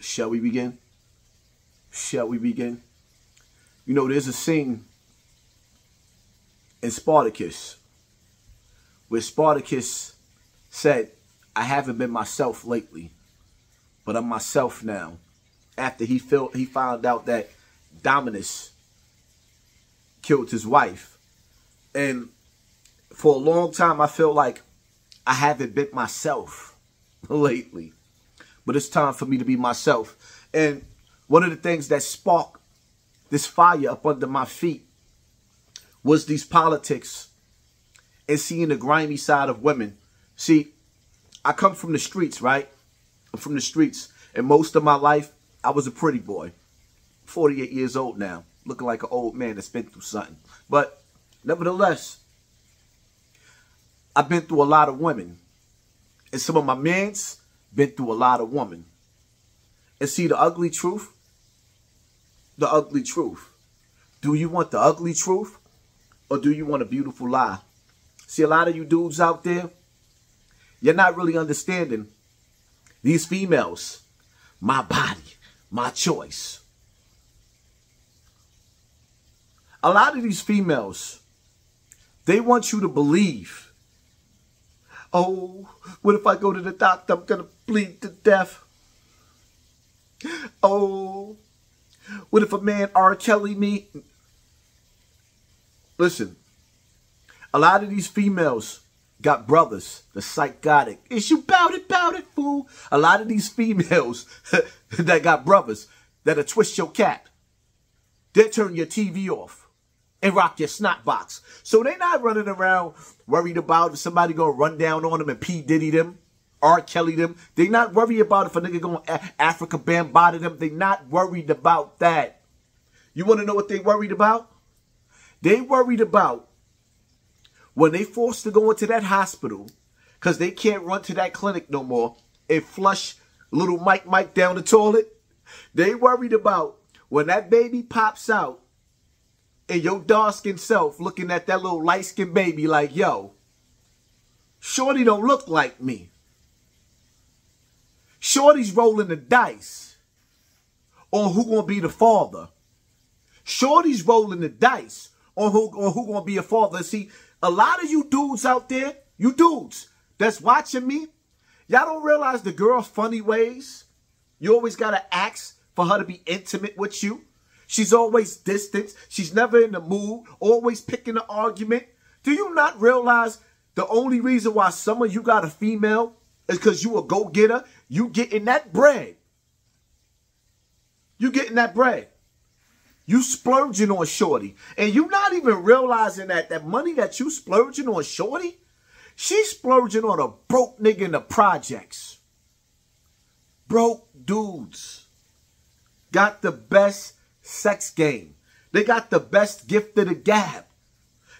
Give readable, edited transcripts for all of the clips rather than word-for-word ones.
Shall we begin? Shall we begin? You know, there's a scene in Spartacus where Spartacus said, I haven't been myself lately, but I'm myself now. After he found out that Dominus killed his wife. And for a long time, I feel like I haven't been myself lately. But it's time for me to be myself. And one of the things that sparked this fire up under my feet was these politics and seeing the grimy side of women. See, I come from the streets, right? I'm from the streets. And most of my life, I was a pretty boy. 48 years old now. Looking like an old man that's been through something. But nevertheless, I've been through a lot of women. And some of my mans been through a lot of women. And see, the ugly truth. The ugly truth. Do you want the ugly truth? Or do you want a beautiful lie? See, a lot of you dudes out there, you're not really understanding these females. My body, my choice. A lot of these females, they want you to believe, oh, what if I go to the doctor, I'm going to bleed to death? Oh, what if a man R. Kelly me? Listen, a lot of these females got brothers, the psychotic. Is you bout it, fool? A lot of these females that got brothers that'll twist your cap. They'll turn your TV off and rock your snot box. So they not running around worried about if somebody gonna run down on them and P. Diddy them, R. Kelly them. They not worried about if a nigga gonna Africa Bambaataa them. They not worried about that. You wanna know what they worried about? They worried about when they forced to go into that hospital because they can't run to that clinic no more and flush little Mike down the toilet. They worried about when that baby pops out and your dark-skinned self looking at that little light-skinned baby like, yo, shorty don't look like me. Shorty's rolling the dice on who gonna be the father. Shorty's rolling the dice on who gonna be a father. See, a lot of you dudes out there, you dudes that's watching me, y'all don't realize the girl's funny ways. You always gotta ask for her to be intimate with you. She's always distant. She's never in the mood. Always picking an argument. Do you not realize the only reason why some of you got a female is because you a go-getter? You getting that bread. You getting that bread. You splurging on shorty. And you not even realizing that that money that you splurging on shorty, she's splurging on a broke nigga in the projects. Broke dudes got the best sex game. They got the best gift of the gab.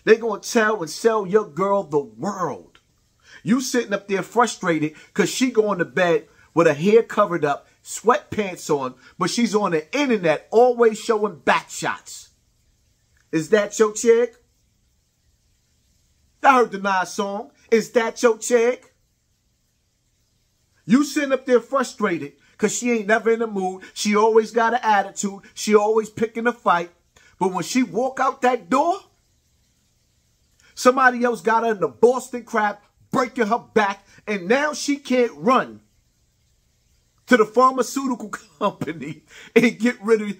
They gonna tell and sell your girl the world. You sitting up there frustrated because she going to bed with her hair covered up, sweatpants on, but she's on the internet always showing back shots. Is that your chick? I heard the Nas song. Is that your chick? You sitting up there frustrated because she ain't never in the mood. She always got an attitude. She always picking a fight. But when she walk out that door, somebody else got her in the Boston crab, breaking her back, and now she can't run to the pharmaceutical company and get rid of it.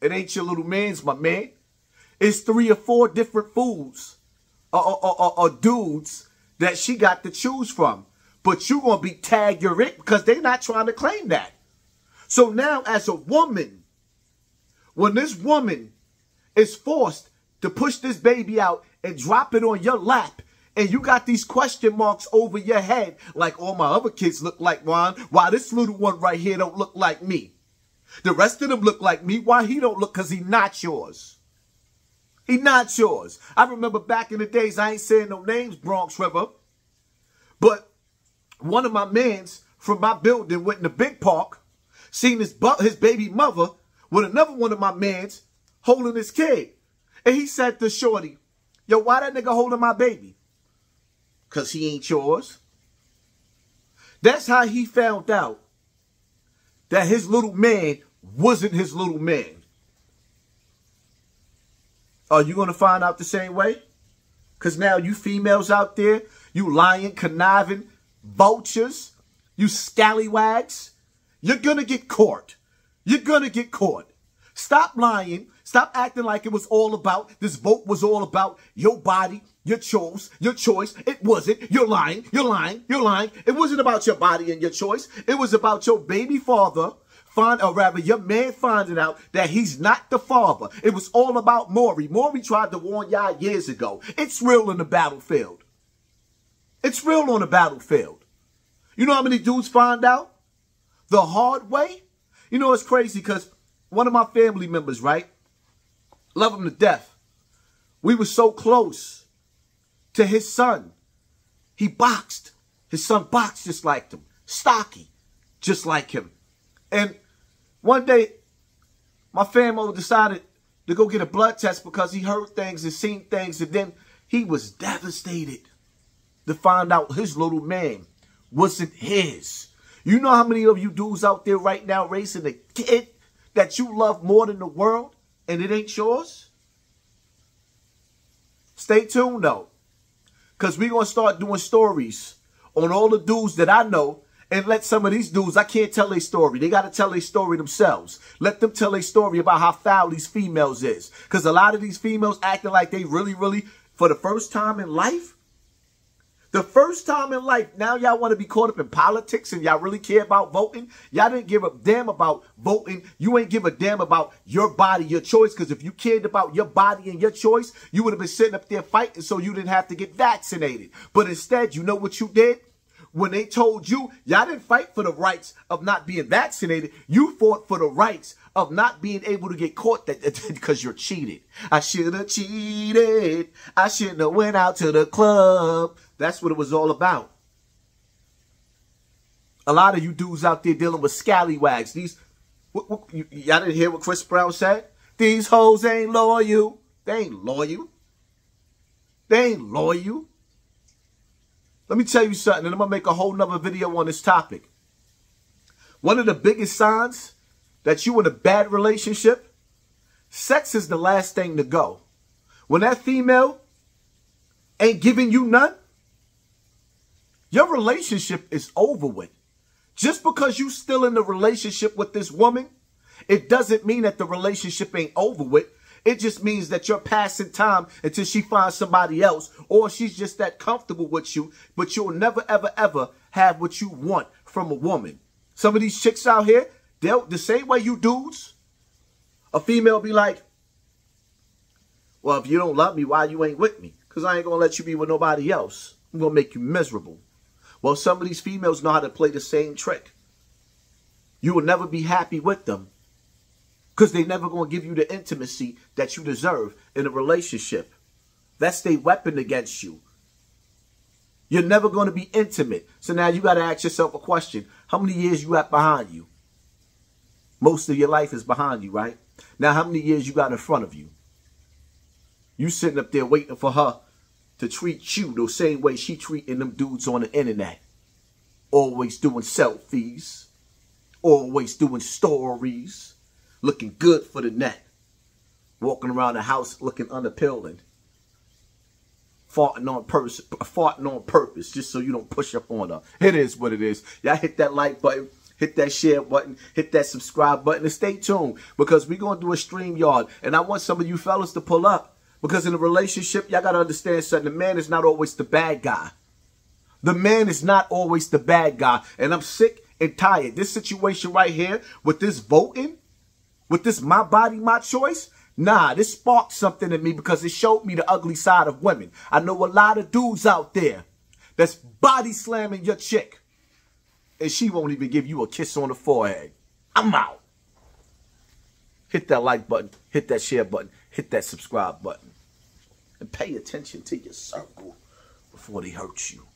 It ain't your little man's, my man. It's 3 or 4 different fools or dudes that she got to choose from. But you going to be tagged your it because they're not trying to claim that. So now as a woman, when this woman is forced to push this baby out and drop it on your lap, and you got these question marks over your head like all my other kids look like Juan, why this little one right here don't look like me? The rest of them look like me. Why he don't look? Because he not yours. He not yours. I remember back in the days, I ain't saying no names, Bronx River, but one of my mans from my building went in the big park, seen his baby mother with another one of my mans holding his kid. And he said to shorty, yo, why that nigga holding my baby? Because he ain't yours. That's how he found out that his little man wasn't his little man. Are you going to find out the same way? Because now you females out there, you lying, conniving, vultures, you scallywags, you're going to get caught. You're going to get caught. Stop lying. Stop acting like it was all about, this vote was all about your body, your choice, It wasn't. You're lying. You're lying. You're lying. It wasn't about your body and your choice. It was about your baby father, your man finding out that he's not the father. It was all about Maury. Maury tried to warn y'all years ago. It's real on the battlefield. It's real on the battlefield. You know how many dudes find out the hard way? You know, it's crazy because one of my family members, right? Love him to death. We were so close to his son. He boxed. His son boxed just like him. Stocky, just like him. And one day, my family decided to go get a blood test because he heard things and seen things. And then he was devastated to find out his little man wasn't his. You know how many of you dudes out there right now raising a kid that you love more than the world and it ain't yours? Stay tuned though, because we're going to start doing stories on all the dudes that I know and let some of these dudes, I can't tell their story. They got to tell their story themselves. Let them tell their story about how foul these females is, because a lot of these females acting like they really, for the first time in life, now y'all want to be caught up in politics and y'all really care about voting. Y'all didn't give a damn about voting. You ain't give a damn about your body, your choice. Because if you cared about your body and your choice, you would have been sitting up there fighting so you didn't have to get vaccinated. But instead, you know what you did? When they told you, y'all didn't fight for the rights of not being vaccinated. You fought for the rights of not being able to get caught because you're cheated. I should have cheated. I shouldn't have went out to the club. That's what it was all about. A lot of you dudes out there dealing with scallywags. Y'all didn't hear what Chris Brown said? These hoes ain't loyal. They ain't loyal. They ain't loyal. Let me tell you something, and I'm going to make a whole nother video on this topic. One of the biggest signs that you in a bad relationship, sex is the last thing to go. When that female ain't giving you none, your relationship is over with. Just because you still in the relationship with this woman, it doesn't mean that the relationship ain't over with. It just means that you're passing time until she finds somebody else, or she's just that comfortable with you, but you'll never, ever have what you want from a woman. Some of these chicks out here, the same way you dudes, a female be like, well, if you don't love me, why you ain't with me? Because I ain't going to let you be with nobody else. I'm going to make you miserable. Well, some of these females know how to play the same trick. You will never be happy with them, because they never going to give you the intimacy that you deserve in a relationship. That's their weapon against you. You're never going to be intimate. So now you got to ask yourself a question. How many years you got behind you? Most of your life is behind you, right? Now, how many years you got in front of you? You sitting up there waiting for her to treat you the same way she treating them dudes on the internet. Always doing selfies. Always doing stories. Looking good for the net. Walking around the house looking unappealing. Farting on purpose just so you don't push up on her. It is what it is. Y'all hit that like button. Hit that share button. Hit that subscribe button. And stay tuned, because we're going to do a StreamYard. And I want some of you fellas to pull up. Because in a relationship, y'all got to understand something. The man is not always the bad guy. The man is not always the bad guy. And I'm sick and tired. This situation right here with this voting, with this my body, my choice, nah, this sparked something in me because it showed me the ugly side of women. I know a lot of dudes out there that's body slamming your chick, and she won't even give you a kiss on the forehead. I'm out. Hit that like button, hit that share button, hit that subscribe button, and pay attention to your circle before they hurt you.